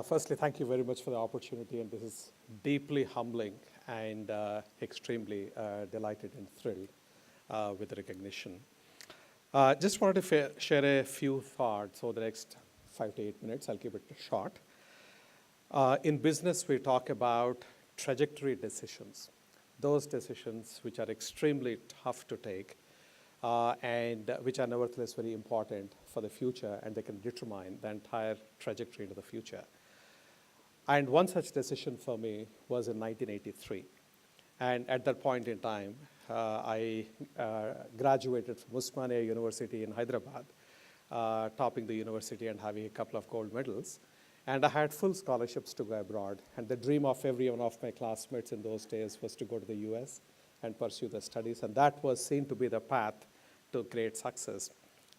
Firstly, thank you very much for the opportunity, and this is deeply humbling and extremely delighted and thrilled with the recognition. Just wanted to share a few thoughts over the next 5 to 8 minutes. I'll keep it short. In business, we talk about trajectory decisions, those decisions which are extremely tough to take and which are nevertheless very important for the future, and they can determine the entire trajectory into the future. And one such decision for me was in 1983. And at that point in time, I graduated from Osmania University in Hyderabad, topping the university and having a couple of gold medals. And I had full scholarships to go abroad. And the dream of every one of my classmates in those days was to go to the US and pursue the studies. And that was seen to be the path to great success.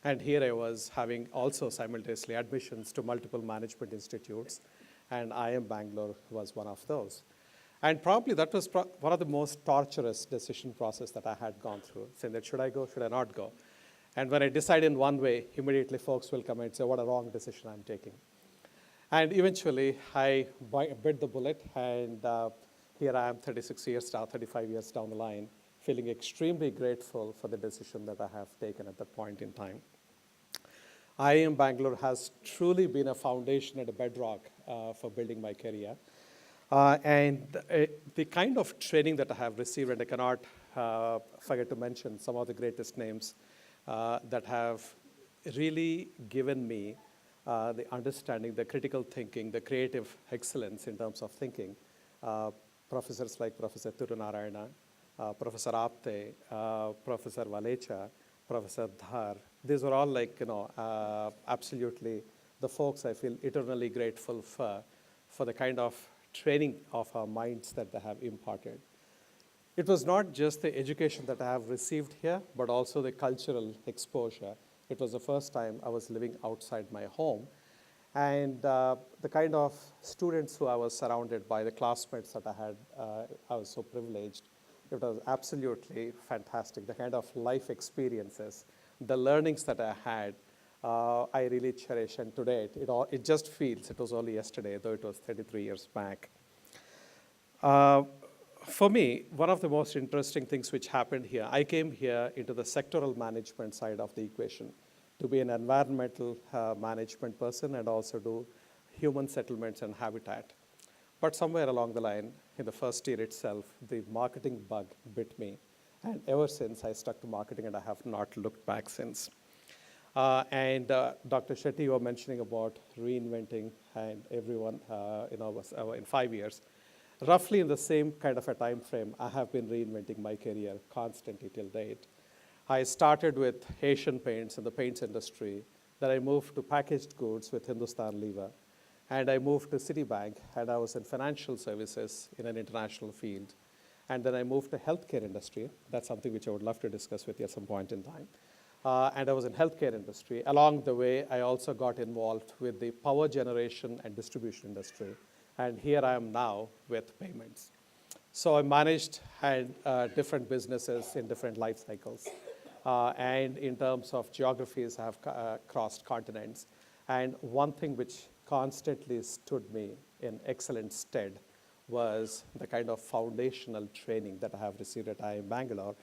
And here I was having also simultaneously admissions to multiple management institutes, and IIM Bangalore was one of those. And probably that was one of the most torturous decision process that I had gone through, saying that should I go, should I not go? And when I decide in one way, immediately folks will come and say, what a wrong decision I'm taking. And eventually, I bit the bullet, and here I am 35 years down the line, feeling extremely grateful for the decision that I have taken at that point in time. IIM Bangalore has truly been a foundation and a bedrock for building my career. And the kind of training that I have received, and I cannot forget to mention some of the greatest names that have really given me the understanding, the critical thinking, the creative excellence in terms of thinking. Professors like Professor Tirunarayana, Professor Apte, Professor Valecha, Professor Dhar. These were all like, absolutely the folks I feel eternally grateful for the kind of training of our minds that they have imparted. It was not just the education that I have received here, but also the cultural exposure. It was the first time I was living outside my home. And the kind of students who I was surrounded by, the classmates that I had, I was so privileged. It was absolutely fantastic. The kind of life experiences, the learnings that I had, I really cherish. And today, it just feels, it was only yesterday, though it was 33 years back. For me, one of the most interesting things which happened here, I came here into the sectoral management side of the equation to be an environmental management person and also do human settlements and habitat. But somewhere along the line, in the first year itself, the marketing bug bit me. And ever since, I stuck to marketing, and I have not looked back since. And Dr. Shetty, you were mentioning about reinventing, and everyone, was in 5 years. Roughly in the same kind of a time frame, I have been reinventing my career constantly till date. I started with Asian Paints in the paints industry. Then I moved to packaged goods with Hindustan Lever. And I moved to Citibank, and I was in financial services in an international field. And then I moved to healthcare industry. That's something which I would love to discuss with you at some point in time. And I was in healthcare industry. Along the way, I also got involved with the power generation and distribution industry. And here I am now with payments. So I managed different businesses in different life cycles. And in terms of geographies, I have crossed continents. And one thing which constantly stood me in excellent stead was the kind of foundational training that I have received at IIM Bangalore.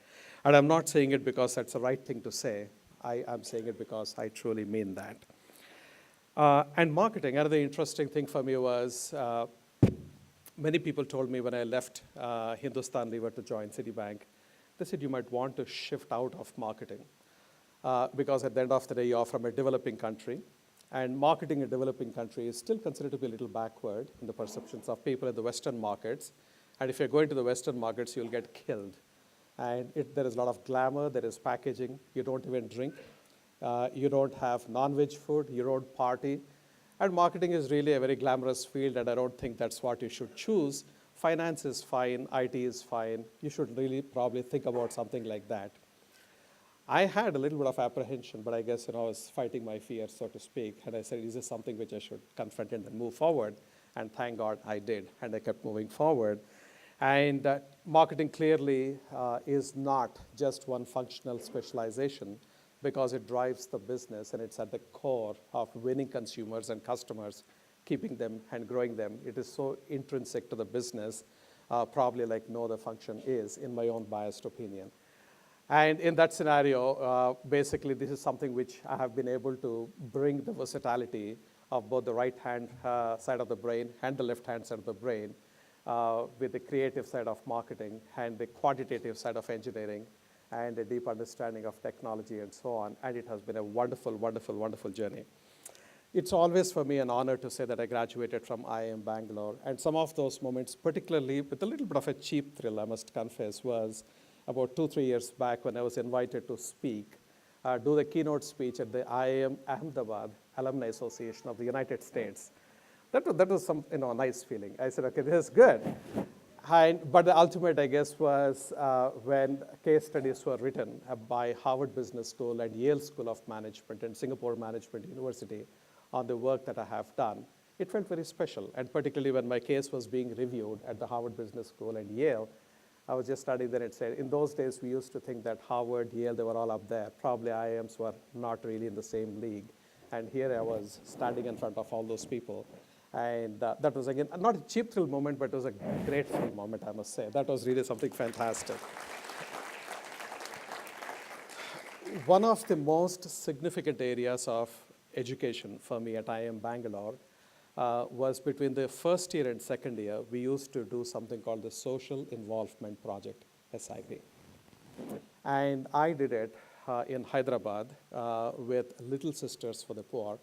And I'm not saying it because that's the right thing to say. I'm saying it because I truly mean that. And marketing, another interesting thing for me was many people told me when I left Hindustan Lever to join Citibank, they said you might want to shift out of marketing because at the end of the day, you're from a developing country. And marketing in a developing country is still considered to be a little backward in the perceptions of people in the Western markets. And if you're going to the Western markets, you'll get killed. And there is a lot of glamour, there is packaging, you don't even drink, you don't have non-veg food, you don't party. And marketing is really a very glamorous field, and I don't think that's what you should choose. Finance is fine, IT is fine. You should really probably think about something like that. I had a little bit of apprehension, but I guess I was fighting my fear, so to speak. And I said, is this something which I should confront and then move forward? And thank God I did, and I kept moving forward. And marketing clearly is not just one functional specialization because it drives the business, and it's at the core of winning consumers and customers keeping them and growing them. It is so intrinsic to the business, probably like no other function is, in my own biased opinion. And in that scenario, basically, this is something which I have been able to bring the versatility of both the right-hand side of the brain and the left-hand side of the brain with the creative side of marketing and the quantitative side of engineering and a deep understanding of technology and so on. And it has been a wonderful, wonderful, wonderful journey. It's always for me an honor to say that I graduated from IIM Bangalore. And some of those moments, particularly with a little bit of a cheap thrill, I must confess, was about 2-3 years back when I was invited to speak, do the keynote speech at the IIM Ahmedabad Alumni Association of the United States. That was some nice feeling. I said, okay, this is good. But the ultimate, I guess, was when case studies were written by Harvard Business School and Yale School of Management and Singapore Management University on the work that I have done. It felt very special, and particularly when my case was being reviewed at the Harvard Business School and Yale, I was just studying there and said, in those days, we used to think that Harvard, Yale, they were all up there. Probably IIMs were not really in the same league. And here I was standing in front of all those people. And that was, again, not a cheap thrill moment, but it was a great thrill moment, I must say. That was really something fantastic. One of the most significant areas of education for me at IIM Bangalore was between the first year and second year, we used to do something called the Social Involvement Project, SIP. And I did it in Hyderabad with Little Sisters for the Poor.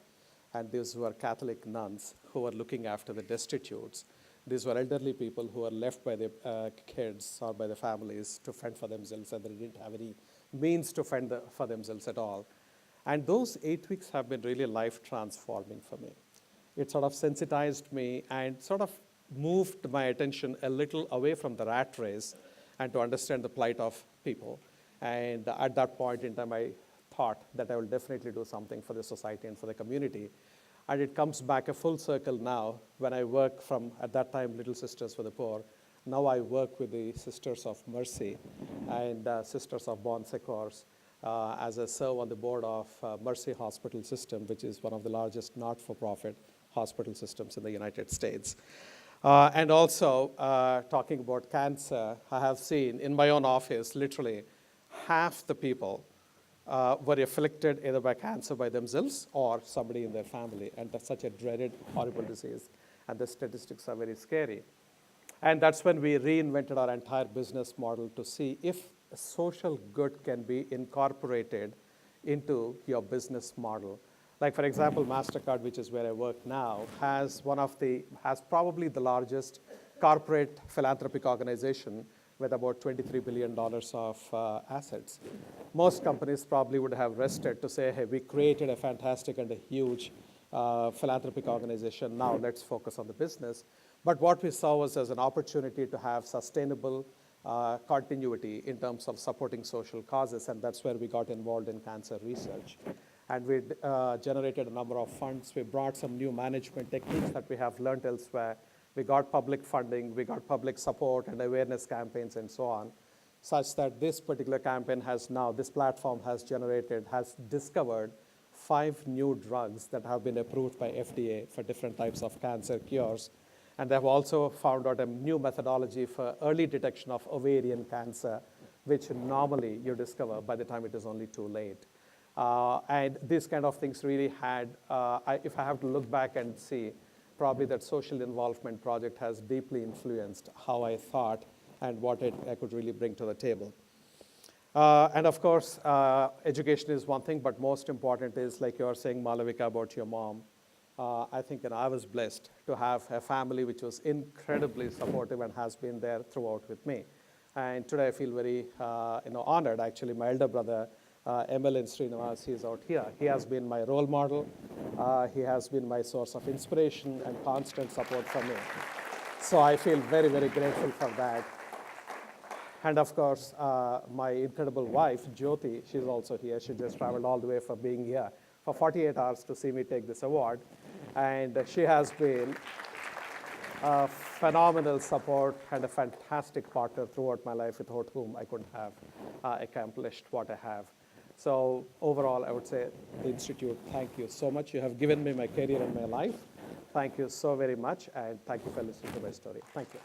And these were Catholic nuns who were looking after the destitutes. These were elderly people who were left by their kids or by the families to fend for themselves, and they didn't have any means to fend for themselves at all. And those 8 weeks have been really life-transforming for me. It sort of sensitized me and sort of moved my attention a little away from the rat race and to understand the plight of people. And at that point in time, I thought that I will definitely do something for the society and for the community. And it comes back a full circle now when I work from, at that time, Little Sisters for the Poor. Now I work with the Sisters of Mercy and Sisters of Bon Secours as I serve on the board of Mercy Hospital System, which is one of the largest not-for-profit hospital systems in the United States. And also, talking about cancer, I have seen in my own office, literally, half the people were afflicted either by cancer by themselves or somebody in their family. And that's such a dreaded, horrible disease. And the statistics are very scary. And that's when we reinvented our entire business model to see if social good can be incorporated into your business model. Like, for example, Mastercard, which is where I work now, has probably the largest corporate philanthropic organization with about $23 billion of assets. Most companies probably would have rested to say, hey, we created a fantastic and a huge philanthropic organization. Now let's focus on the business. But what we saw was as an opportunity to have sustainable continuity in terms of supporting social causes, and that's where we got involved in cancer research. And we generated a number of funds. We brought some new management techniques that we have learned elsewhere. We got public funding, we got public support and awareness campaigns and so on, such that this particular campaign has now, this platform has discovered 5 new drugs that have been approved by FDA for different types of cancer cures. And they have also found out a new methodology for early detection of ovarian cancer, which normally you discover by the time it is only too late. And these kind of things really had, if I have to look back and see, probably that social involvement project has deeply influenced how I thought and what I could really bring to the table. And of course, education is one thing, but most important is, like you were saying, Malavika, about your mom. I think I was blessed to have a family which was incredibly supportive and has been there throughout with me. And today I feel very honored. Actually, my elder brother, MLN Srinivas, he's out here. He has been my role model. He has been my source of inspiration and constant support for me. So I feel very, very grateful for that. And of course, my incredible wife, Jyoti, she's also here. She just traveled all the way for being here for 48 hours to see me take this award. And she has been a phenomenal support and a fantastic partner throughout my life, without whom I couldn't have accomplished what I have. So overall, I would say, the Institute, thank you so much. You have given me my career and my life. Thank you so very much, and thank you for listening to my story. Thank you.